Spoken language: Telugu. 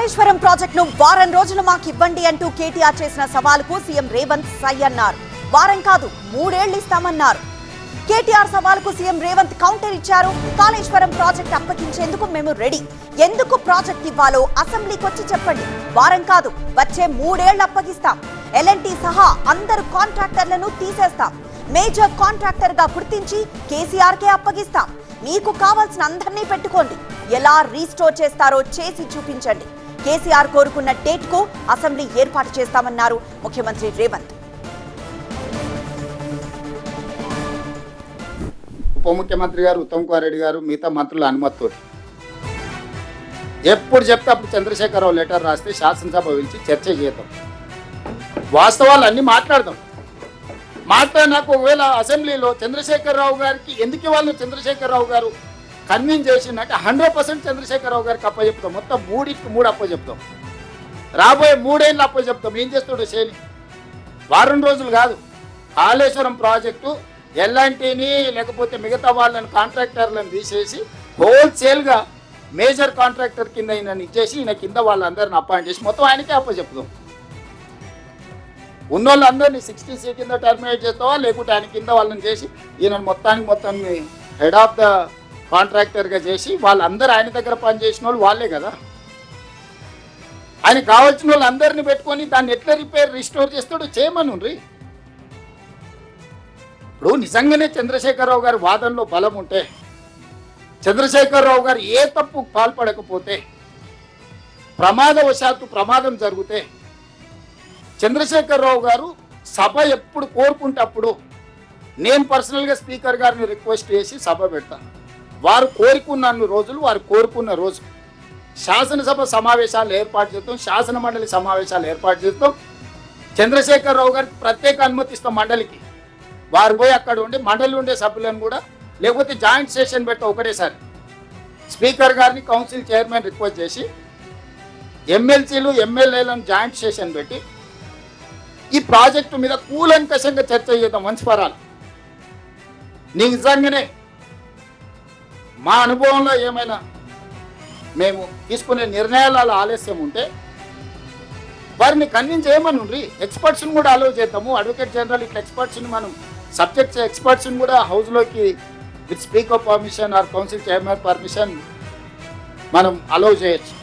కాళేశ్వరం ప్రాజెక్టును వారం రోజులు మాకు ఇవ్వండి అంటూ కేటీఆర్ చేసిన సవాలుకు సీఎం రేవంత్ సై అన్నారు. వారం కాదు 3 ఏళ్లు ఇస్తామన్నారు. కేటీఆర్ సవాలుకు సీఎం రేవంత్ కౌంటర్ ఇచ్చారు. కాళేశ్వరం ప్రాజెక్టు అప్పగించేందుకు మేము రెడీ. ఎందుకు ప్రాజెక్ట్ ఇవ్వాలో అసెంబ్లీకి వచ్చి చెప్పండి. వారం కాదు వచ్చే 3 ఏళ్లు అప్పగిస్తాం. ఎల్ఎన్టీ సహా అందరు కాంట్రాక్టర్లను తీసేస్తాం. మేజర్ కాంట్రాక్టర్ గా గుర్తించి కేసీఆర్ కే అప్పగిస్తాం. మీకు కావాల్సిన అందరినీ పెట్టుకోండి. ఎలా రీస్టోర్ చేస్తారో చేసి చూపించండి. కేసీఆర్ కోరుకున్న డేట్ కు అసెంబ్లీ ఏర్పాటు చేస్తామన్నారు ముఖ్యమంత్రి రేవంత్. ఉప ముఖ్యమంత్రి గారు ఉత్తమ్ కుమార్ రెడ్డి గారు మిగతా మంత్రుల అనుమతితో ఎప్పుడు చెప్తే అప్పుడు చంద్రశేఖరరావు లెటర్ రాస్తే శాసనసభ పిలిచి చర్చ చేద్దాం. వాస్తవాలు అన్ని మాట్లాడదాం. మాట్లాడినాక ఒకవేళ అసెంబ్లీలో చంద్రశేఖరరావు గారికి ఎందుకు ఇవ్వాలి చంద్రశేఖరరావు గారు కన్విన్స్ చేసిందంటే 100% చంద్రశేఖరరావు గారికి అప్పచెప్తాం. మొత్తం 3 అప్పచెప్తాం. రాబోయే 3 ఏళ్ళు అప్పచెప్తాం. ఏం చేస్తాడు శైలి? వారం రోజులు కాదు. కాళేశ్వరం ప్రాజెక్టు ఎల్ఎన్టీని లేకపోతే మిగతా వాళ్ళని కాంట్రాక్టర్లను తీసేసి హోల్సేల్గా మేజర్ కాంట్రాక్టర్ కింద ఈయన ఇచ్చేసి ఈయన కింద వాళ్ళందరిని అపాయింట్ చేసి మొత్తం ఆయనకే అప్పచెప్తాం. ఉన్నోళ్ళందరినీ 60C కింద టర్మినేట్ చేస్తావా లేకుంటే ఆయన కింద వాళ్ళని చేసి ఈయన మొత్తం హెడ్ ఆఫ్ ద కాంట్రాక్టర్గా చేసి వాళ్ళందరూ ఆయన దగ్గర పనిచేసిన వాళ్ళు వాళ్ళే కదా. ఆయన కావాల్సిన వాళ్ళందరినీ పెట్టుకొని దాన్ని ఎట్లా రిస్టోర్ చేస్తాడో చేయమనుండ్రి. ఇప్పుడు నిజంగానే చంద్రశేఖరరావు గారి వాదనలో బలం ఉంటే, చంద్రశేఖరరావు గారు ఏ తప్పు పాల్పడకపోతే, ప్రమాదం జరిగితే చంద్రశేఖరరావు గారు సభ ఎప్పుడు కోరుకుంటే అప్పుడు నేను పర్సనల్గా స్పీకర్ గారిని రిక్వెస్ట్ చేసి సభ పెడతాను. వారు కోరుకున్న రోజు శాసనసభ సమావేశాలు ఏర్పాటు చేస్తాం. శాసన మండలి సమావేశాలు ఏర్పాటు చేస్తాం. చంద్రశేఖరరావు గారికి ప్రత్యేక అనుమతి ఇస్తాం. మండలికి వారు పోయి అక్కడ ఉండి మండలి ఉండే సభ్యులను కూడా లేకపోతే జాయింట్ సెషన్ పెడతాం. ఒకటేసారి స్పీకర్ గారిని కౌన్సిల్ చైర్మన్ రిక్వెస్ట్ చేసి ఎమ్మెల్సీలు ఎమ్మెల్యేలను జాయింట్ సెషన్ పెట్టి ఈ ప్రాజెక్టు మీద కూలంకషంగా చర్చ చేద్దాం. Once for all. నిజంగానే మా అనుభవంలో ఏమైనా మేము తీసుకునే నిర్ణయాల ఆలస్యం ఉంటే వారిని కన్విన్స్ చేయమనుండ్రి. ఎక్స్పర్ట్స్ని కూడా అలౌ చేద్దాము. అడ్వకేట్ జనరల్ ఇట్లా ఎక్స్పర్ట్స్ని మనం సబ్జెక్ట్ ఎక్స్పర్ట్స్ని కూడా హౌస్లోకి with speaker permission or council chairman permission మనం అలౌ చేయొచ్చు.